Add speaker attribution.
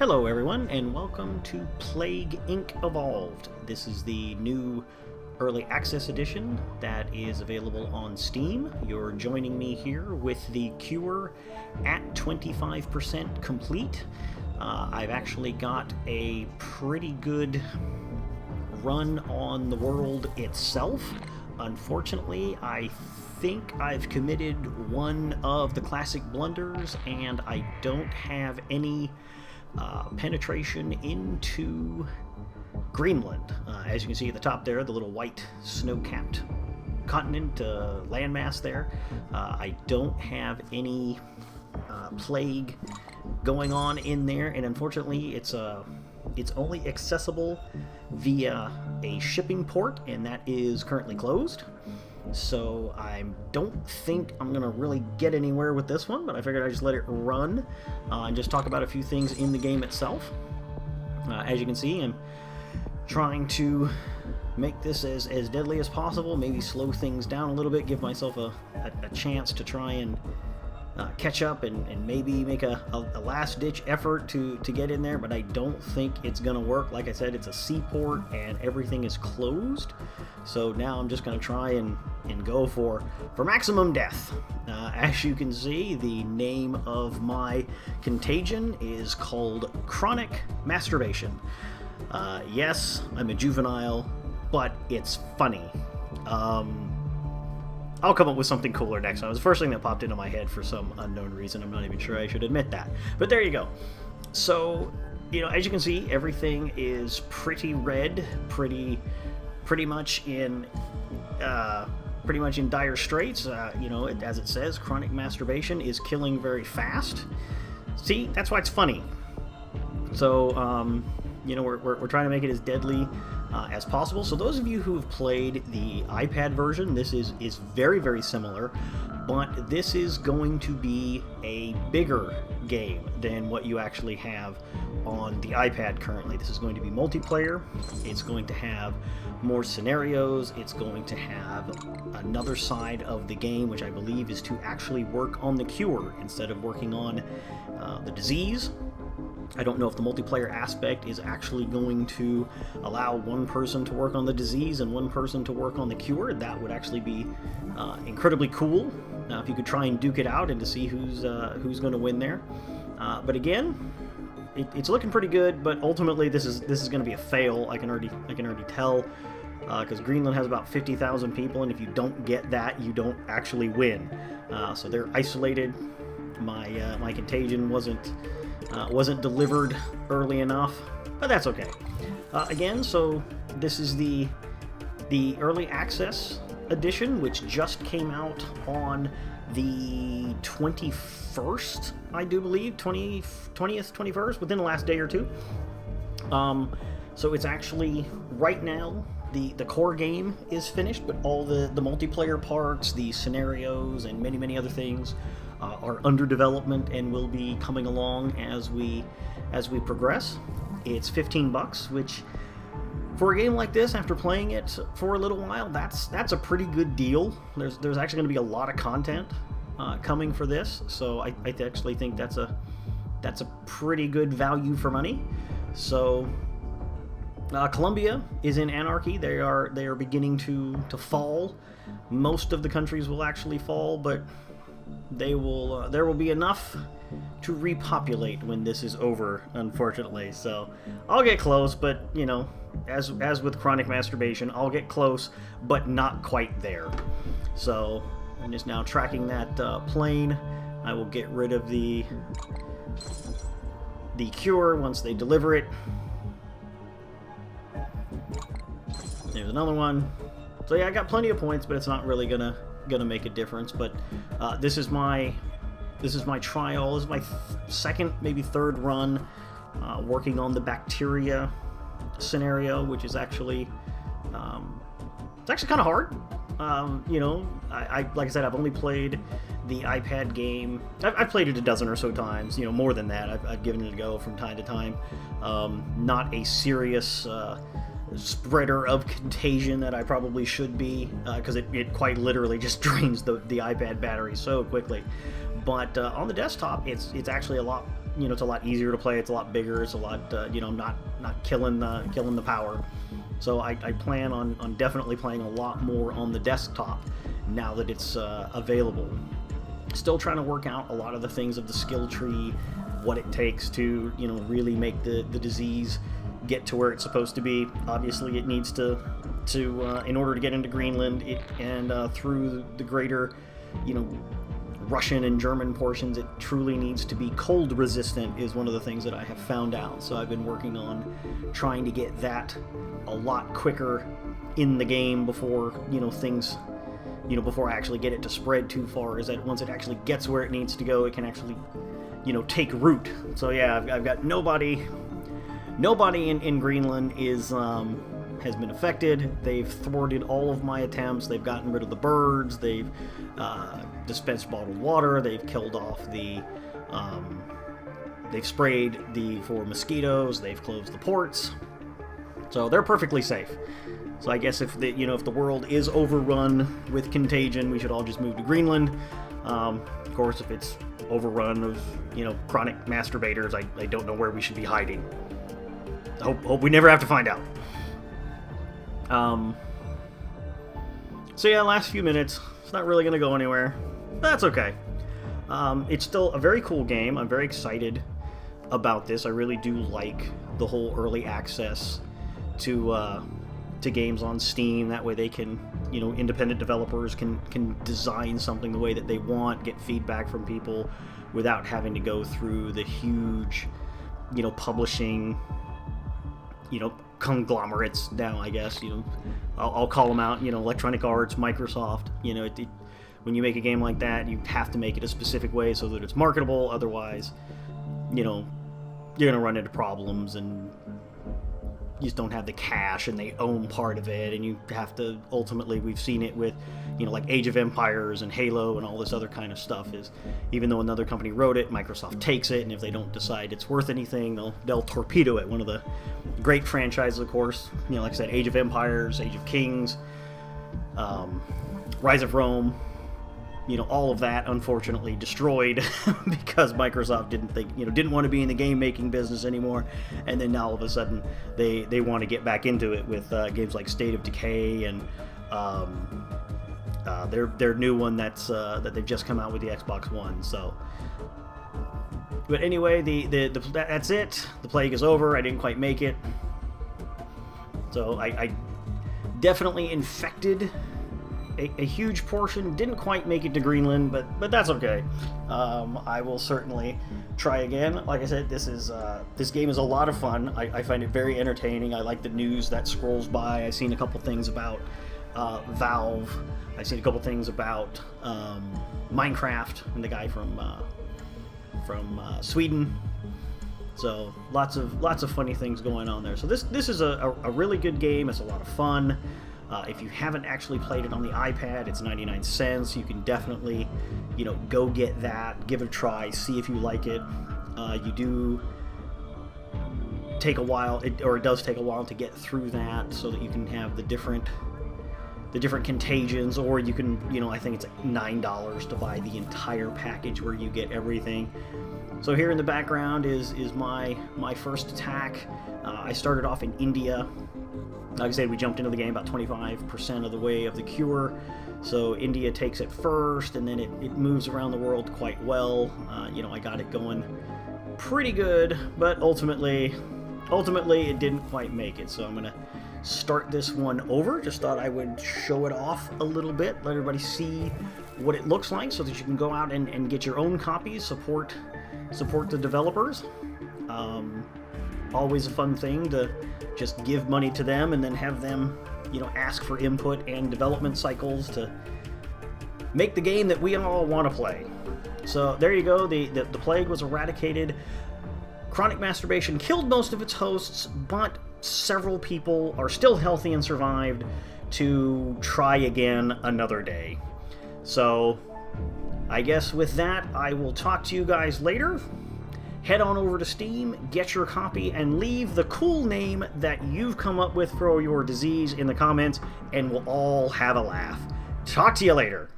Speaker 1: Hello everyone, and welcome to Plague Inc. Evolved. This is the new Early Access Edition that is available on Steam. You're joining me here with the cure at 25% complete. I've actually got a pretty good run on the world itself. Unfortunately, I think I've committed one of the classic blunders, and I don't have any penetration into Greenland. As you can see at the top there, the little white snow-capped continent landmass there. I don't have any plague going on in there, and unfortunately it's only accessible via a shipping port, and that is currently closed. So I don't think I'm going to really get anywhere with this one, but I figured I'd just let it run and just talk about a few things in the game itself. As you can see, I'm trying to make this as deadly as possible, maybe slow things down a little bit, give myself a chance to try and catch up and maybe make a last-ditch effort to get in there, but I don't think it's going to work. Like I said, it's a seaport and everything is closed, so now I'm just going to try and go for maximum death. As you can see, the name of my Contagion is called Chronic Masturbation. Yes, I'm a juvenile, but it's funny. I'll come up with something cooler next time. It was the first thing that popped into my head for some unknown reason. I'm not even sure I should admit that. But there you go. So, as you can see, everything is pretty red, pretty much in dire straits. As it says, chronic masturbation is killing very fast. See, that's why it's funny. So, we're trying to make it as deadly as possible. So those of you who have played the iPad version, this is very, very similar, but this is going to be a bigger game than what you actually have on the iPad currently. This is going to be multiplayer. It's going to have more scenarios. It's going to have another side of the game, which I believe is to actually work on the cure instead of working on the disease. I don't know if the multiplayer aspect is actually going to allow one person to work on the disease and one person to work on the cure. That would actually be incredibly cool. Now, if you could try and duke it out and to see who's going to win there. But again, it's looking pretty good. But ultimately, this is going to be a fail. I can already tell, because Greenland has about 50,000 people, and if you don't get that, you don't actually win. So they're isolated. My Contagion wasn't delivered early enough, but that's okay. Again, so this is the early access edition, which just came out on the 21st, I do believe, 20th, 21st, within the last day or two. So it's actually, right now, the core game is finished, but all the multiplayer parts, the scenarios, and many other things are under development and will be coming along as we progress. It's $15, which for a game like this, after playing it for a little while, that's a pretty good deal. There's actually going to be a lot of content coming for this, so I actually think that's a pretty good value for money. So Colombia is in anarchy. They are beginning to fall. Most of the countries will actually fall, but there will be enough to repopulate when this is over, unfortunately. So I'll get close, but as with chronic masturbation, I'll get close, but not quite there. So I'm just now tracking that plane. I will get rid of the cure once they deliver it. There's another one. So yeah, I got plenty of points, but it's not really gonna make a difference. But this is my trial. This is my second, maybe third run working on the bacteria scenario, which is actually it's actually kind of hard. I like I said, I've only played the iPad game. I've played it a dozen or so times. More than that. I've given it a go from time to time. Not a serious spreader of contagion that I probably should be, because it quite literally just drains the iPad battery so quickly. But on the desktop, it's actually a lot you know, it's a lot easier to play. It's a lot bigger. It's a lot, you know, not killing the power. So I plan on definitely playing a lot more on the desktop now that it's available. Still trying to work out a lot of the things of the skill tree, what it takes to, you know, really make the disease get to where it's supposed to be. Obviously, it needs to in order to get into Greenland and through the greater, you know, Russian and German portions, it truly needs to be cold resistant is one of the things that I have found out. So I've been working on trying to get that a lot quicker in the game before, you know, things, you know, before I actually get it to spread too far, is that once it actually gets where it needs to go, it can actually, you know, take root. So yeah, I've got nobody in Greenland has been affected. They've thwarted all of my attempts. They've gotten rid of the birds. They've dispensed bottled water. They've killed off the they've sprayed for mosquitoes. They've closed the ports. So they're perfectly safe. So I guess if the world is overrun with Contagion, we should all just move to Greenland. Of course, if it's overrun of, you know, chronic masturbators, I don't know where we should be hiding. Hope we never have to find out. So yeah, last few minutes. It's not really going to go anywhere. That's okay. It's still a very cool game. I'm very excited about this. I really do like the whole early access to games on Steam. That way they can, you know, independent developers can design something the way that they want, get feedback from people without having to go through the huge, you know, publishing, you know, conglomerates now, I guess. You know, I'll call them out, you know, Electronic Arts, Microsoft. You know, when you make a game like that, you have to make it a specific way so that it's marketable. Otherwise, you know, you're going to run into problems, and you just don't have the cash, and they own part of it, and you have to, ultimately, we've seen it with, you know, like Age of Empires and Halo and all this other kind of stuff, is even though another company wrote it, Microsoft takes it, and if they don't decide it's worth anything, they'll torpedo it. One of the great franchises, of course, you know, like I said, Age of Empires, Age of Kings, Rise of Rome, you know, all of that unfortunately destroyed because Microsoft didn't want to be in the game making business anymore, and then now all of a sudden they want to get back into it with games like State of Decay and their new one that they've just come out with the Xbox One. So, but anyway, that's it. The plague is over. I didn't quite make it, so I definitely infected a huge portion. Didn't quite make it to Greenland, but that's okay. I will certainly try again. Like I said, this game is a lot of fun. I find it very entertaining. I like the news that scrolls by. I've seen a couple things about Valve. I've seen a couple things about Minecraft and the guy from Sweden. So lots of funny things going on there. So this is a really good game. It's a lot of fun. If you haven't actually played it on the iPad, it's 99 cents. You can definitely, you know, go get that, give it a try, see if you like it. You do take a while, it does take a while to get through that, so that you can have the different contagions, or you can, you know, I think it's like $9 to buy the entire package where you get everything. So here in the background is my first attack. I started off in India. Like I said, we jumped into the game about 25% of the way of the cure. So India takes it first, and then it moves around the world quite well. You know, I got it going pretty good, but ultimately it didn't quite make it. So I'm going to start this one over. Just thought I would show it off a little bit, let everybody see what it looks like, so that you can go out and get your own copies, support the developers. Always a fun thing to just give money to them and then have them, you know, ask for input and development cycles to make the game that we all want to play. So there you go. The plague was eradicated. Chronic masturbation killed most of its hosts, but several people are still healthy and survived to try again another day. So I guess with that, I will talk to you guys later. Head on over to Steam, get your copy, and leave the cool name that you've come up with for your disease in the comments, and we'll all have a laugh. Talk to you later.